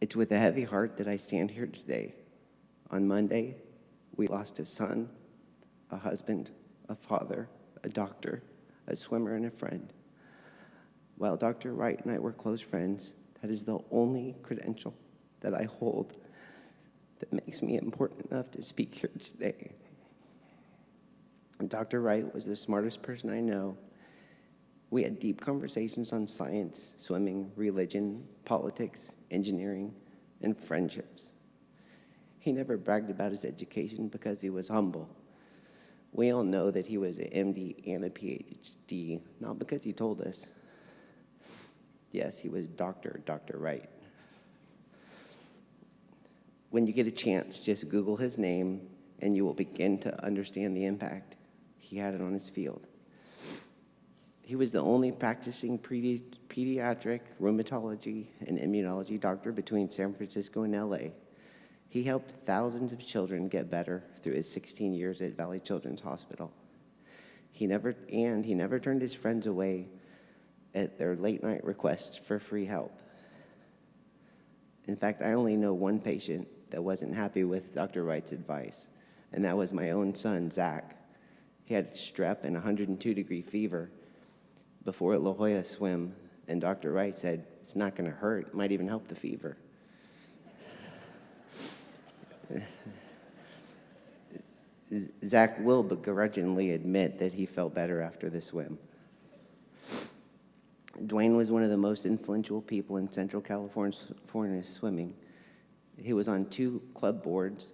It's with a heavy heart that I stand here today. On Monday, we lost a son, a husband, a father, a doctor, a swimmer, and a friend. While Dr. Wright and I were close friends, that is the only credential that I hold that makes me important enough to speak here today. Dr. Wright was the smartest person I know. We had deep conversations on science, swimming, religion, politics, engineering, and friendships. He never bragged about his education because he was humble. We all know that he was an MD and a PhD, not because he told us. Yes, he was Dr. Wright. When you get a chance, just Google his name, and you will begin to understand the impact he had on his field. He was the only practicing pediatric rheumatology and immunology doctor between San Francisco and LA. He helped thousands of children get better through his 16 years at Valley Children's Hospital. He never turned his friends away at their late-night requests for free help. In fact, I only know one patient that wasn't happy with Dr. Wright's advice, and that was my own son, Zach. He had strep and 102-degree fever before a La Jolla swim, and Dr. Wright said, "It's not going to hurt. It might even help the fever." Zach will begrudgingly admit that he felt better after the swim. Dowain was one of the most influential people in Central California swimming. He was on 2 club boards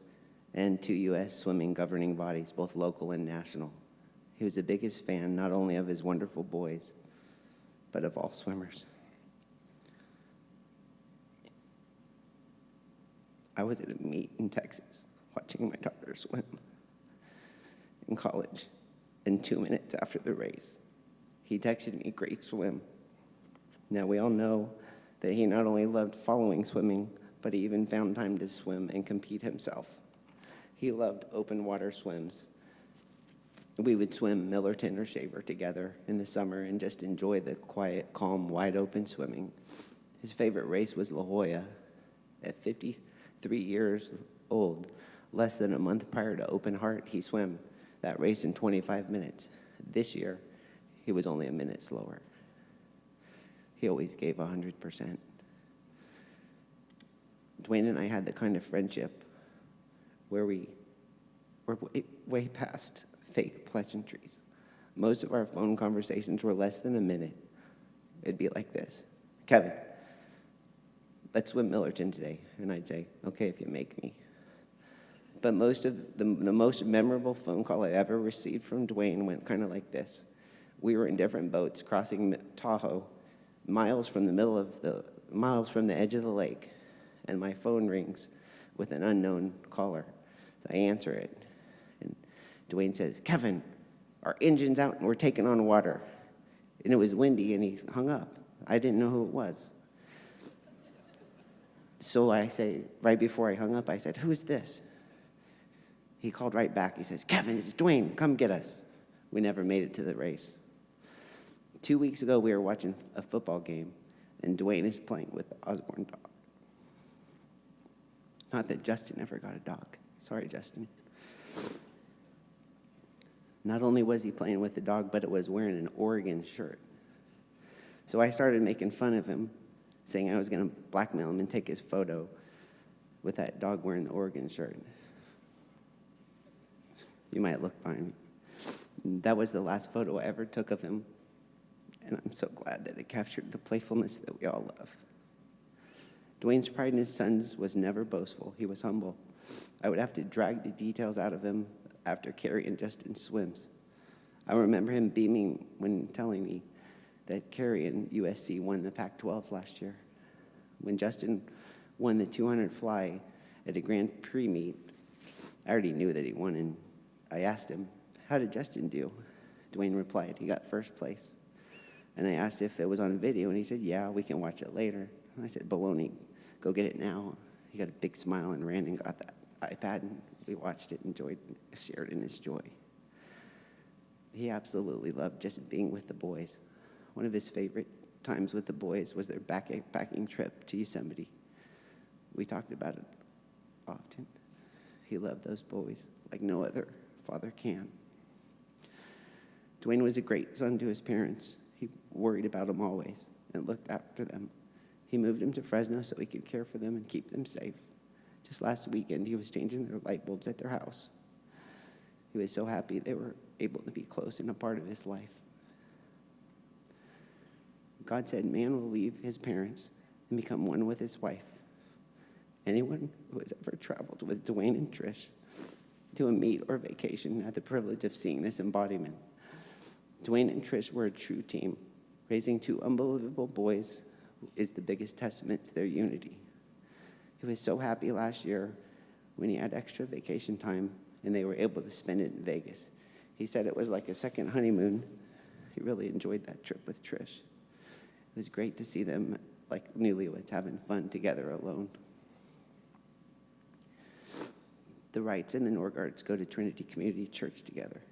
and 2 U.S. swimming governing bodies, both local and national. He was the biggest fan not only of his wonderful boys, but of all swimmers. I was at a meet in Texas watching my daughter swim in college, and 2 minutes after the race, he texted me, "Great swim." Now, we all know that he not only loved following swimming, but he even found time to swim and compete himself. He loved open water swims. We would swim Millerton or Shaver together in the summer and just enjoy the quiet, calm, wide-open swimming. His favorite race was La Jolla. At 53 years old, less than a month prior to Open Heart, he swam that race in 25 minutes. This year, he was only a minute slower. He always gave 100%. Dowain and I had the kind of friendship where we were way past fake pleasantries. Most of our phone conversations were less than a minute. It'd be like this: "Kevin, let's swim Millerton today." And I'd say, "Okay, if you make me." But most of the most memorable phone call I ever received from Dowain went kind of like this. We were in different boats crossing Tahoe, miles from the edge of the lake, and my phone rings with an unknown caller. So I answer it, and Dowain says, "Kevin, our engine's out and we're taking on water." And it was windy, and he hung up. I didn't know who it was. So I say, right before I hung up, I said, "Who's this?" He called right back. He says, "Kevin, it's Dowain. Come get us." We never made it to the race. 2 weeks ago, we were watching a football game, and Dowain is playing with the Osborne dog. Not that Justin ever got a dog. Sorry, Justin. Not only was he playing with the dog, but it was wearing an Oregon shirt. So I started making fun of him, saying I was going to blackmail him and take his photo with that dog wearing the Oregon shirt. You might look fine. That was the last photo I ever took of him, and I'm so glad that it captured the playfulness that we all love. Dowain's pride in his sons was never boastful. He was humble. I would have to drag the details out of him after Cary and Justin swims. I remember him beaming when telling me that Cary and USC won the Pac-12s last year. When Justin won the 200 fly at a Grand Prix meet, I already knew that he won, and I asked him, "How did Justin do?" Dowain replied, "He got first place." And I asked if it was on video, and he said, "Yeah, we can watch it later." And I said, "Baloney, go get it now." He got a big smile and ran and got that iPad, and we watched it, shared in his joy. He absolutely loved just being with the boys. One of his favorite times with the boys was their backpacking trip to Yosemite. We talked about it often. He loved those boys like no other father can. Dowain was a great son to his parents. He worried about them always and looked after them. He moved them to Fresno so he could care for them and keep them safe. Just last weekend, he was changing their light bulbs at their house. He was so happy they were able to be close and a part of his life. God said man will leave his parents and become one with his wife. Anyone who has ever traveled with Dowain and Trish to a meet or vacation had the privilege of seeing this embodiment. Dowain and Trish were a true team. Raising two unbelievable boys is the biggest testament to their unity. He was so happy last year when he had extra vacation time and they were able to spend it in Vegas. He said it was like a second honeymoon. He really enjoyed that trip with Trish. It was great to see them like newlyweds having fun together alone. The Wrights and the Norgards go to Trinity Community Church together.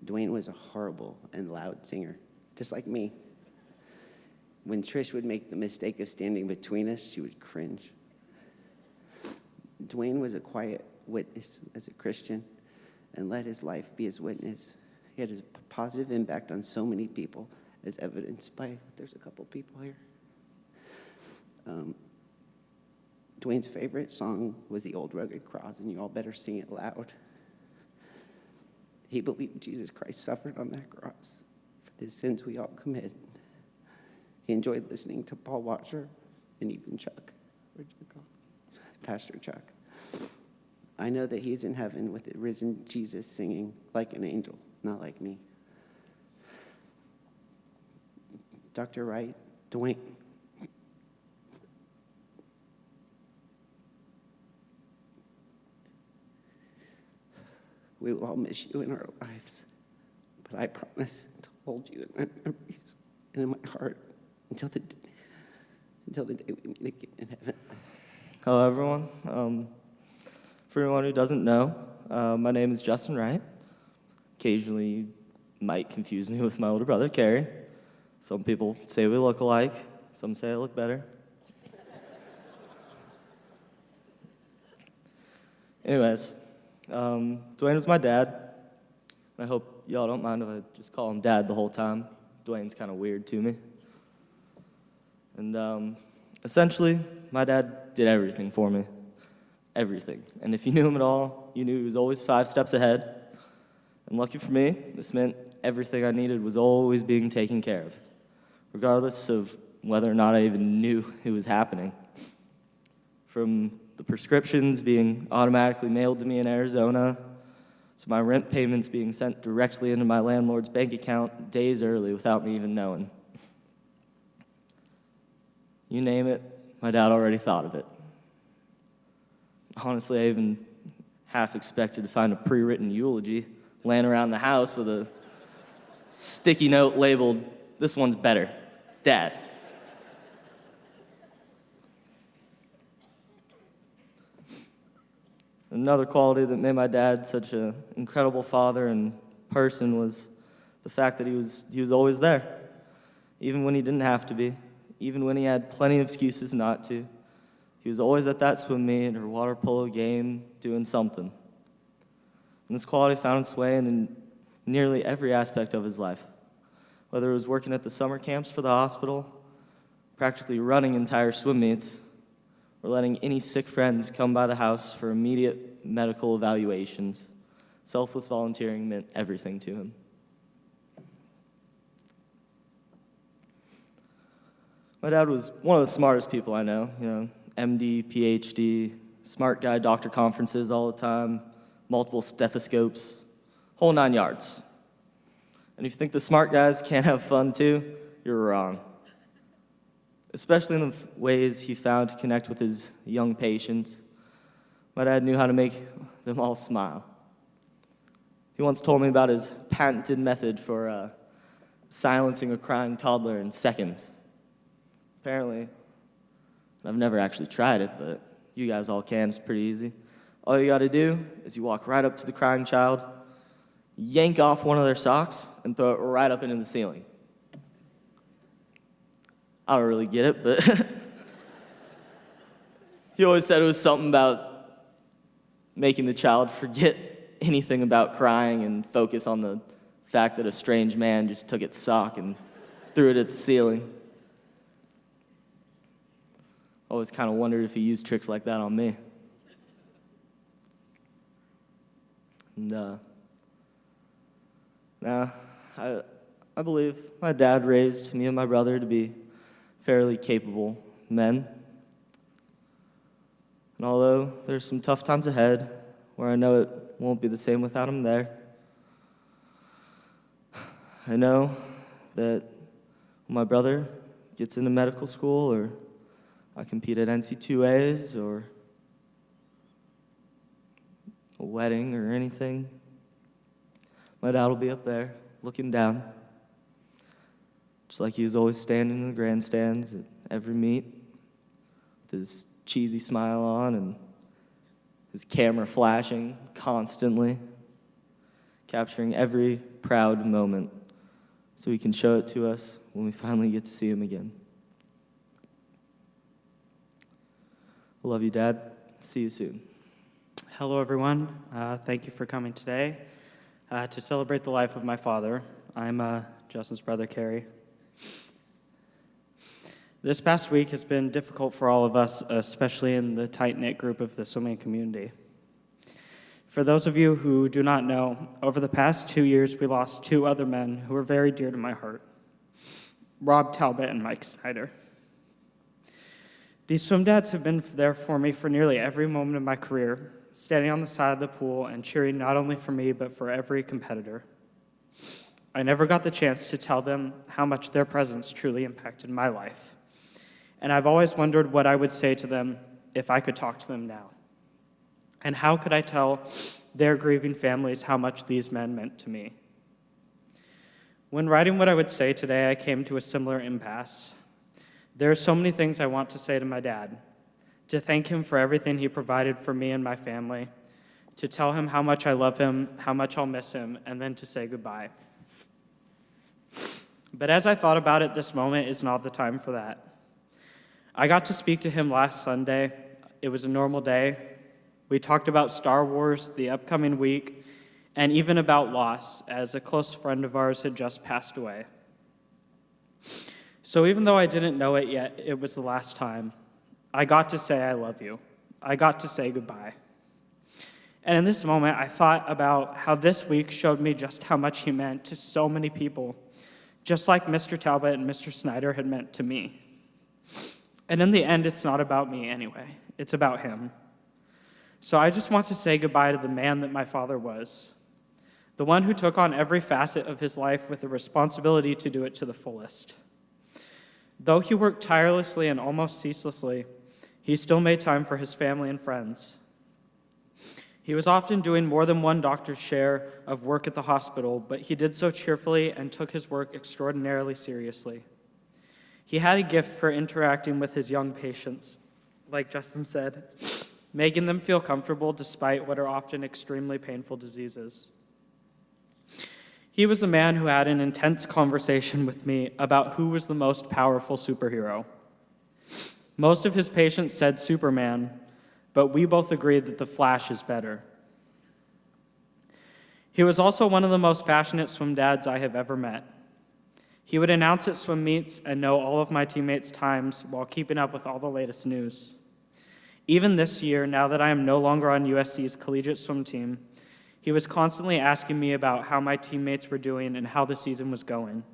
Dowain was a horrible and loud singer, just like me. When Trish would make the mistake of standing between us, she would cringe. Dowain was a quiet witness as a Christian and let his life be his witness. He had a positive impact on so many people, as evidenced by, there's a couple people here. Dowain's favorite song was The Old Rugged Cross, and you all better sing it loud. He believed Jesus Christ suffered on that cross for the sins we all commit. He enjoyed listening to Paul Washer and even Chuck. Where'd you go? Pastor Chuck. I know that he's in heaven with the risen Jesus singing like an angel, not like me. Dr. Wright, Dowain. We will all miss you in our lives, but I promise to hold you in my memories and in my heart until the day we meet again in heaven. Hello, everyone. For anyone who doesn't know, my name is Justin Wright. Occasionally, you might confuse me with my older brother, Cary. Some people say we look alike. Some say I look better. Anyways, Dowain was my dad. I hope y'all don't mind if I just call him Dad the whole time. Dowain's kind of weird to me. And essentially, my dad did everything for me. Everything. And if you knew him at all, you knew he was always 5 steps ahead. And lucky for me, this meant everything I needed was always being taken care of, regardless of whether or not I even knew it was happening. From the prescriptions being automatically mailed to me in Arizona, to my rent payments being sent directly into my landlord's bank account days early without me even knowing. You name it, my dad already thought of it. Honestly, I even half expected to find a pre-written eulogy laying around the house with a sticky note labeled, "This one's better, Dad." Another quality that made my dad such an incredible father and person was the fact that he was always there, even when he didn't have to be, even when he had plenty of excuses not to. He was always at that swim meet or water polo game doing something. And this quality found its way in nearly every aspect of his life, whether it was working at the summer camps for the hospital, practically running entire swim meets, or letting any sick friends come by the house for immediate medical evaluations. Selfless volunteering meant everything to him. My dad was one of the smartest people I know, MD, PhD, smart guy, doctor conferences all the time, multiple stethoscopes, whole 9 yards. And if you think the smart guys can't have fun too, you're wrong. Especially in the ways he found to connect with his young patients. My dad knew how to make them all smile. He once told me about his patented method for silencing a crying toddler in seconds. Apparently, I've never actually tried it, but you guys all can. It's pretty easy. All you got to do is you walk right up to the crying child, yank off one of their socks, and throw it right up into the ceiling. I don't really get it, but He always said it was something about making the child forget anything about crying and focus on the fact that a strange man just took its sock and threw it at the ceiling. Always kind of wondered if he used tricks like that on me. And I believe my dad raised me and my brother to be fairly capable men. And although there's some tough times ahead, where I know it won't be the same without him there, I know that when my brother gets into medical school, or I compete at NC2As, or a wedding or anything, my dad will be up there looking down, just like he was always standing in the grandstands at every meet with his cheesy smile on and his camera flashing constantly, capturing every proud moment so he can show it to us when we finally get to see him again. I love you, Dad. See you soon. Hello, everyone. Thank you for coming today to celebrate the life of my father. I'm Justin's brother, Cary. This past week has been difficult for all of us, especially in the tight-knit group of the swimming community. For those of you who do not know, over the past 2 years, we lost two other men who were very dear to my heart, Rob Talbot and Mike Snyder. These swim dads have been there for me for nearly every moment of my career, standing on the side of the pool and cheering not only for me, but for every competitor. I never got the chance to tell them how much their presence truly impacted my life. And I've always wondered what I would say to them if I could talk to them now. And how could I tell their grieving families how much these men meant to me? When writing what I would say today, I came to a similar impasse. There are so many things I want to say to my dad, to thank him for everything he provided for me and my family, to tell him how much I love him, how much I'll miss him, and then to say goodbye. But as I thought about it, this moment is not the time for that. I got to speak to him last Sunday. It was a normal day. We talked about Star Wars, the upcoming week, and even about loss, as a close friend of ours had just passed away. So even though I didn't know it yet, it was the last time. I got to say I love you. I got to say goodbye. And in this moment, I thought about how this week showed me just how much he meant to so many people, just like Mr. Talbot and Mr. Snyder had meant to me. And in the end, it's not about me anyway. It's about him. So I just want to say goodbye to the man that my father was, the one who took on every facet of his life with the responsibility to do it to the fullest. Though he worked tirelessly and almost ceaselessly, he still made time for his family and friends. He was often doing more than one doctor's share of work at the hospital, but he did so cheerfully and took his work extraordinarily seriously. He had a gift for interacting with his young patients, like Justin said, making them feel comfortable despite what are often extremely painful diseases. He was a man who had an intense conversation with me about who was the most powerful superhero. Most of his patients said Superman, but we both agreed that the Flash is better. He was also one of the most passionate swim dads I have ever met. He would announce at swim meets and know all of my teammates' times while keeping up with all the latest news. Even this year, now that I am no longer on USC's collegiate swim team, he was constantly asking me about how my teammates were doing and how the season was going.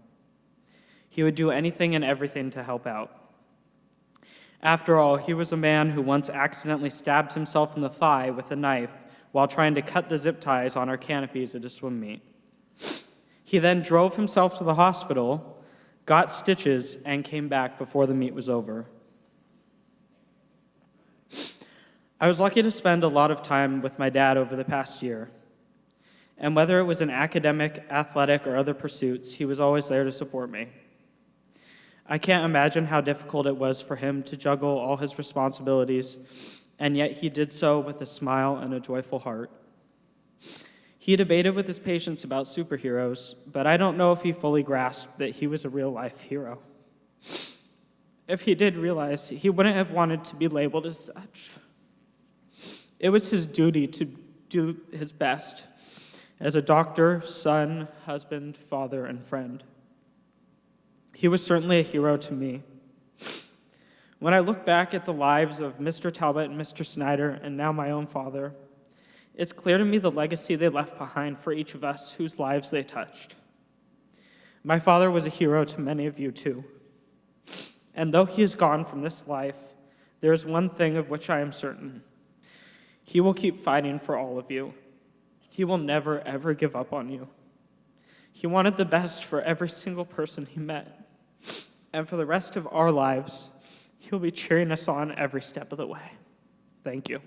He would do anything and everything to help out. After all, he was a man who once accidentally stabbed himself in the thigh with a knife while trying to cut the zip ties on our canopies at a swim meet. He then drove himself to the hospital, got stitches, and came back before the meet was over. I was lucky to spend a lot of time with my dad over the past year. And whether it was in academic, athletic, or other pursuits, he was always there to support me. I can't imagine how difficult it was for him to juggle all his responsibilities, and yet he did so with a smile and a joyful heart. He debated with his patients about superheroes, but I don't know if he fully grasped that he was a real-life hero. If he did realize, he wouldn't have wanted to be labeled as such. It was his duty to do his best as a doctor, son, husband, father, and friend. He was certainly a hero to me. When I look back at the lives of Mr. Talbot and Mr. Snyder, and now my own father, it's clear to me the legacy they left behind for each of us whose lives they touched. My father was a hero to many of you too. And though he is gone from this life, there is one thing of which I am certain. He will keep fighting for all of you. He will never, ever give up on you. He wanted the best for every single person he met. And for the rest of our lives, he'll be cheering us on every step of the way. Thank you.